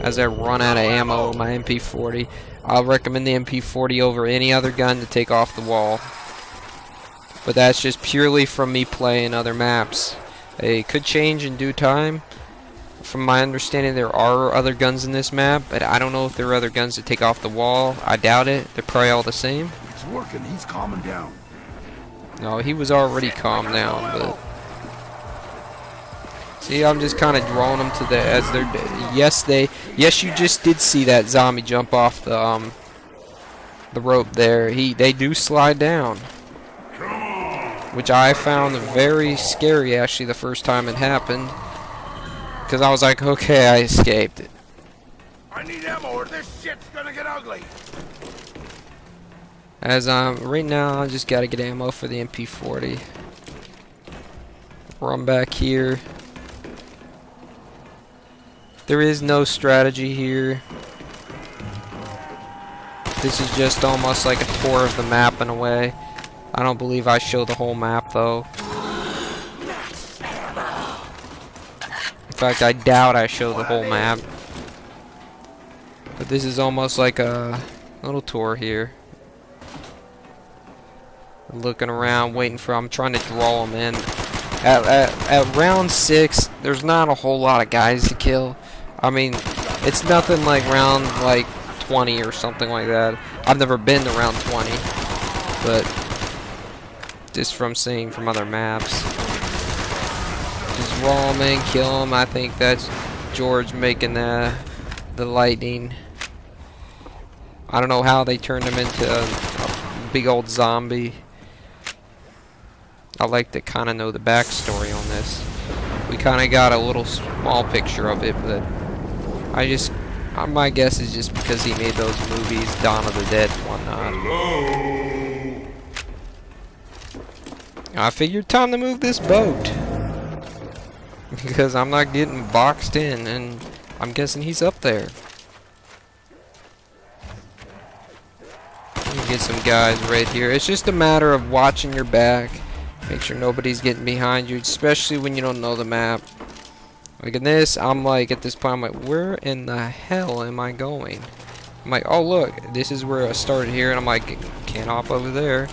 as I run out of ammo with my MP40. I'll recommend the MP40 over any other gun to take off the wall. But that's just purely from me playing other maps. It could change in due time. From my understanding, there are other guns in this map, but I don't know if there are other guns to take off the wall. I doubt it. They're probably all the same. It's working. He's calming down. No, he was already calmed down, but... See, I'm just kind of drawing them to the... as they're... Yes, you just did see that zombie jump off the rope there. They do slide down. Which I found very scary, actually, the first time it happened. Because I was like, okay, I escaped. I need ammo or this shit's gonna get ugly. As right now, I just gotta get ammo for the MP40. Run back here. There is no strategy here. This is just almost like a tour of the map in a way. I don't believe I show the whole map though. In fact, I doubt I show the whole map. But this is almost like a little tour here. Looking around, waiting for... I'm trying to draw them in. At round 6, there's not a whole lot of guys to kill. I mean, it's nothing like round like 20 or something like that. I've never been to round 20, but just from seeing from other maps. Just roll them in, kill them. I think that's George making the lightning. I don't know how they turned him into a big old zombie. I like to kind of know the backstory on this. We kind of got a little small picture of it, but my guess is just because he made those movies, Dawn of the Dead and whatnot. I figured time to move this boat. Because I'm not getting boxed in, and I'm guessing he's up there. Get some guys right here. It's just a matter of watching your back. Make sure nobody's getting behind you, especially when you don't know the map. Like in this, I'm like, at this point, I'm like, where in the hell am I going? I'm like, oh look, this is where I started here, and I'm like, can't hop over there.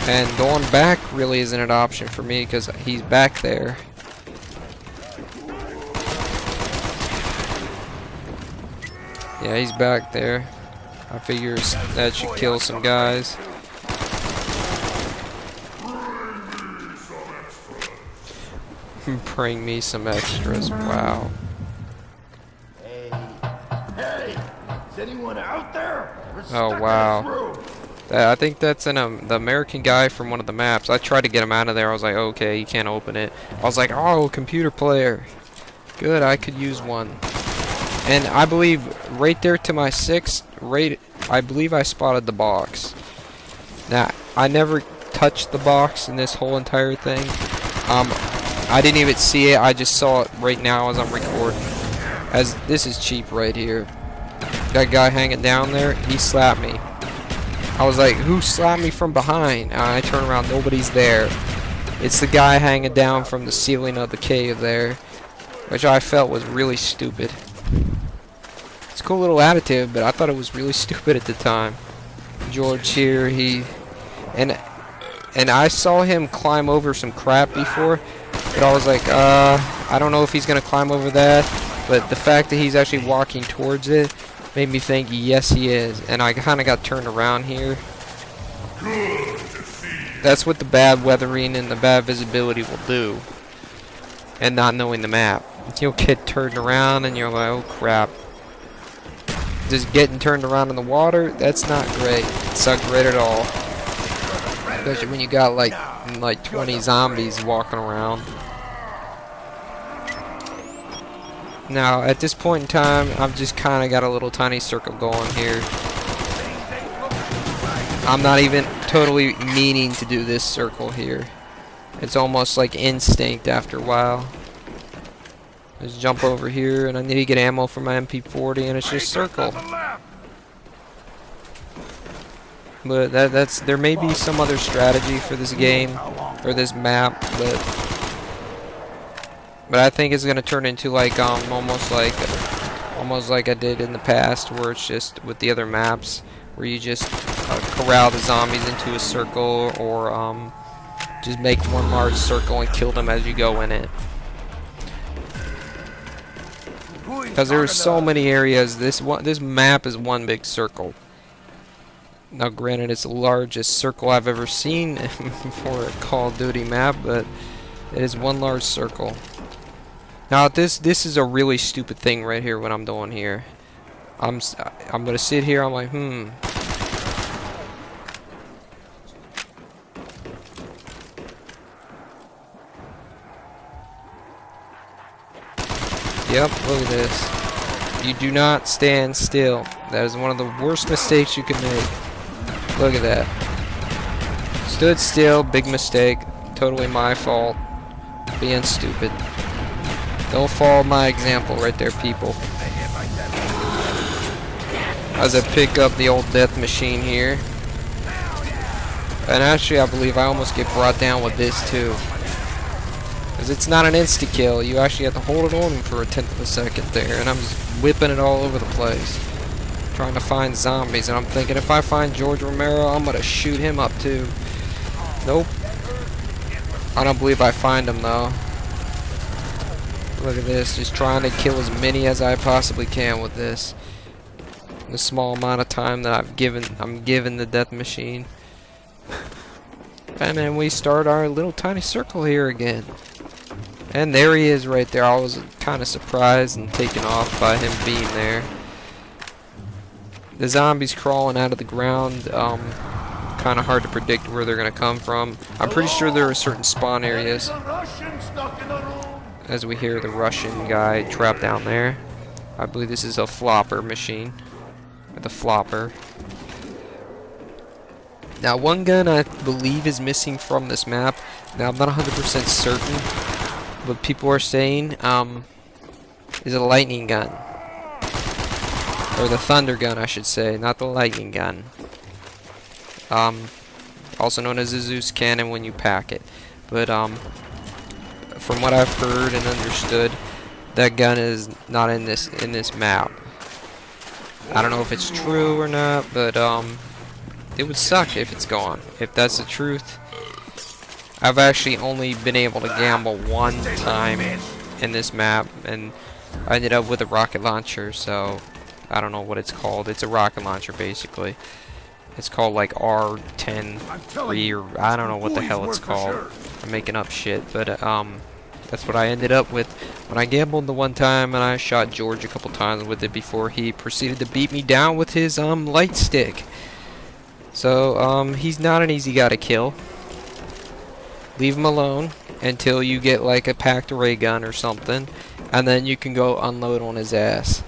And going back really isn't an option for me because he's back there. Yeah, he's back there. I figure that should kill some guys. Bring me some extras. Wow. Hey, is anyone out there? Oh wow. I think that's the American guy from one of the maps. I tried to get him out of there. I was like, okay, you can't open it. I was like, oh, computer player. Good, I could use one. And I believe right there to my 6th, I believe I spotted the box. Now, I never touched the box in this whole entire thing. I didn't even see it. I just saw it right now as I'm recording. As this is cheap right here. That guy hanging down there, he slapped me. I was like, who slapped me from behind? I turn around, nobody's there. It's the guy hanging down from the ceiling of the cave there, which I felt was really stupid. It's a cool little attitude, but I thought it was really stupid at the time. George here, and I saw him climb over some crap before, but I was like, I don't know if he's gonna climb over that, but the fact that he's actually walking towards it made me think, yes, he is. And I kind of got turned around here. That's what the bad weathering and the bad visibility will do, and not knowing the map. You'll get turned around, and you're like, oh crap. Just getting turned around in the water, that's not great. It's not great at all. Especially when you got like 20 zombies walking around. Now, at this point in time, I've just kind of got a little tiny circle going here. I'm not even totally meaning to do this circle here. It's almost like instinct after a while. Just jump over here, and I need to get ammo for my MP40, and it's just circle. But there may be some other strategy for this game, or this map, but I think it's gonna turn into like almost like almost like I did in the past, where it's just with the other maps, where you just corral the zombies into a circle, or just make one large circle and kill them as you go in it. Because there's so many areas. This map is one big circle. Now, granted, it's the largest circle I've ever seen for a Call of Duty map, but it is one large circle. Now, this is a really stupid thing right here. What I'm doing here, I'm gonna sit here. I'm like, Yep, look at this. You do not stand still. That is one of the worst mistakes you can make. Look at that. Stood still, big mistake. Totally my fault. Being stupid. Don't follow my example right there, people. As I pick up the old death machine here. And actually, I believe I almost get brought down with this too. Because it's not an insta-kill. You actually have to hold it on for a tenth of a second there. And I'm just whipping it all over the place. Trying to find zombies. And I'm thinking, if I find George Romero, I'm going to shoot him up too. Nope. I don't believe I find him though. Look at this. Just trying to kill as many as I possibly can with this. The small amount of time that I'm given the death machine. And then we start our little tiny circle here again. And there he is right there. I was kind of surprised and taken off by him being there. The zombies crawling out of the ground, kind of hard to predict where they're going to come from. I'm pretty sure there are certain spawn areas. As we hear the Russian guy trapped down there. I believe this is a flopper machine. Or the flopper. Now, one gun I believe is missing from this map. Now, I'm not 100% certain. What people are saying is a lightning gun. Or the thunder gun, I should say. Not the lightning gun. Also known as a Zeus cannon when you pack it. But, from what I've heard and understood, that gun is not in this map. I don't know if it's true or not, but, it would suck if it's gone. If that's the truth. I've actually only been able to gamble one time in this map, and I ended up with a rocket launcher, so I don't know what it's called. It's a rocket launcher, basically. It's called like R-10-3, or I don't know what the hell it's called. I'm making up shit, but that's what I ended up with when I gambled the one time, and I shot George a couple times with it before he proceeded to beat me down with his light stick. So he's not an easy guy to kill. Leave him alone until you get like a packed ray gun or something, and then you can go unload on his ass.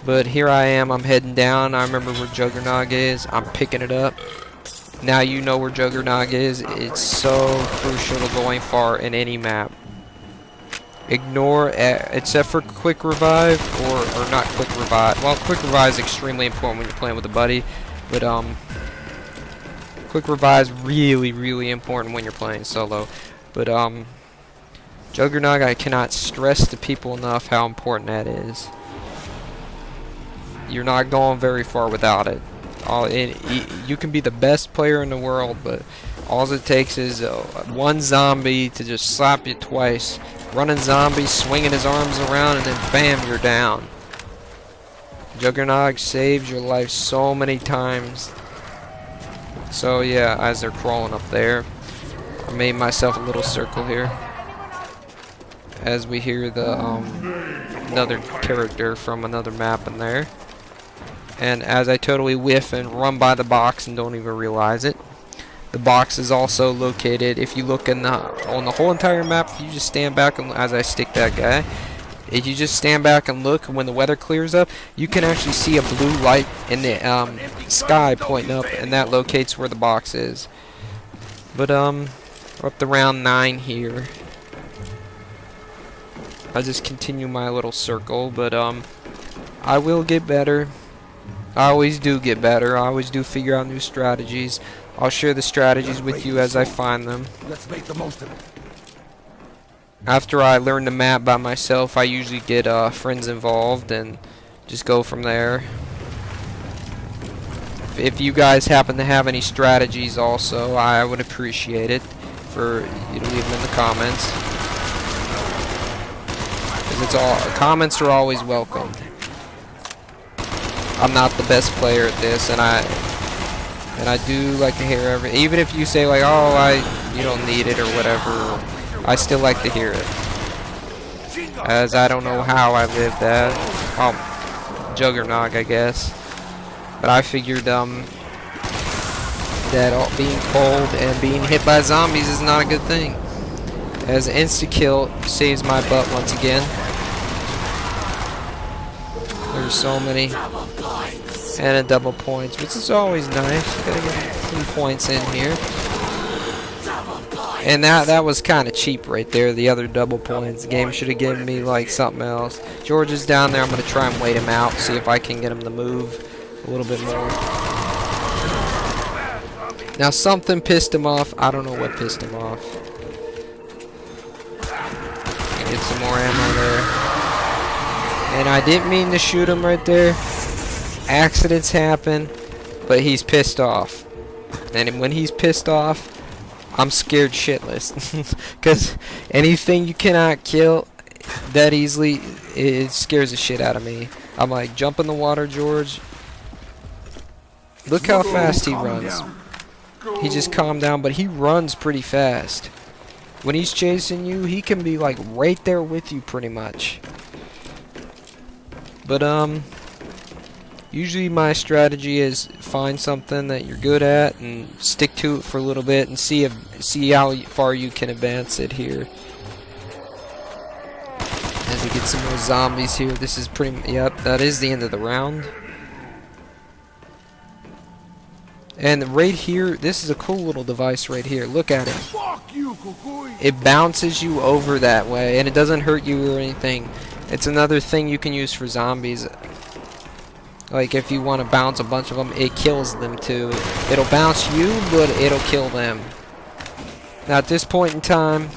But here I am, I'm heading down. I remember where Juggernog is. I'm picking it up. Now you know where Juggernog is. It's so crucial to going far in any map. Ignore, except for quick revive, or not quick revive. Well, quick revive is extremely important when you're playing with a buddy, but quick revive is really, really important when you're playing solo. But Juggernog, I cannot stress to people enough how important that is. You're not going very far without it. You can be the best player in the world, but all it takes is one zombie to just slap you twice. Running zombie, swinging his arms around, and then bam, you're down. Juggernog saved your life so many times. So yeah, as they're crawling up there, I made myself a little circle here. As we hear the another character from another map in there. And as I totally whiff and run by the box and don't even realize it. The box is also located, if you look on the whole entire map, if you just stand back and as I stick that guy, if you just stand back and look when the weather clears up, you can actually see a blue light in the sky pointing up, and that locates where the box is. But we're up to round 9 here. I'll just continue my little circle, but I will get better. I always do get better. I always do figure out new strategies. I'll share the strategies with you as I find them. Let's make the most of it. After I learn the map by myself, I usually get friends involved, and just go from there. If you guys happen to have any strategies also, I would appreciate it for you to leave them in the comments. Because it's all, comments are always welcomed. I'm not the best player at this, and I do like to hear even if you say like, oh, you don't need it or whatever, I still like to hear it. As I don't know how I lived that. Juggernog, I guess. But I figured that being cold and being hit by zombies is not a good thing. As insta-kill saves my butt once again. There's so many. And a double points, which is always nice. Gotta get some points in here. And that was kind of cheap right there, the other double points. The game should have given me like something else. George is down there. I'm going to try and wait him out, see if I can get him to move a little bit more. Now something pissed him off. I don't know what pissed him off. Get some more ammo there. And I didn't mean to shoot him right there. Accidents happen, but he's pissed off. And when he's pissed off, I'm scared shitless. Because anything you cannot kill that easily, it scares the shit out of me. I'm like, jump in the water, George. Look how fast he runs. He just calmed down, but he runs pretty fast. When he's chasing you, he can be like right there with you pretty much. But usually my strategy is find something that you're good at and stick to it for a little bit and see how far you can advance it here. As we get some more zombies here, this is yep, that is the end of the round. And right here, this is a cool little device right here. Look at it. It bounces you over that way, and it doesn't hurt you or anything. It's another thing you can use for zombies. Like if you want to bounce a bunch of them, it kills them too. It'll bounce you, but it'll kill them. Now at this point in time,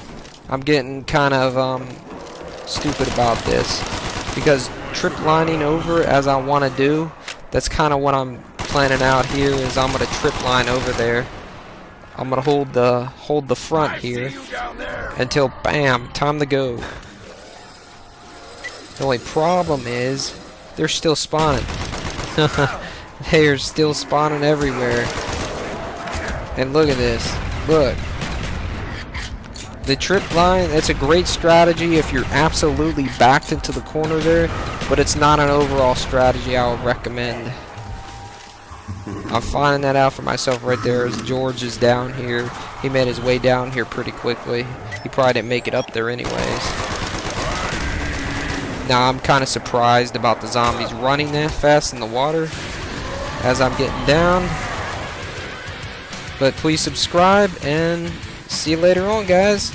I'm getting kind of stupid about this. Because trip lining over as I want to do, that's kind of what I'm planning out here, is I'm going to trip line over there. I'm going to hold the front here until bam, time to go. The only problem is they're still spawning. They are still spawning everywhere. And look at this. Look. The trip line, that's a great strategy if you're absolutely backed into the corner there, but it's not an overall strategy I would recommend. I'm finding that out for myself right there as George is down here. He made his way down here pretty quickly. He probably didn't make it up there anyways. Now I'm kind of surprised about the zombies running that fast in the water as I'm getting down. But please subscribe and see you later on, guys.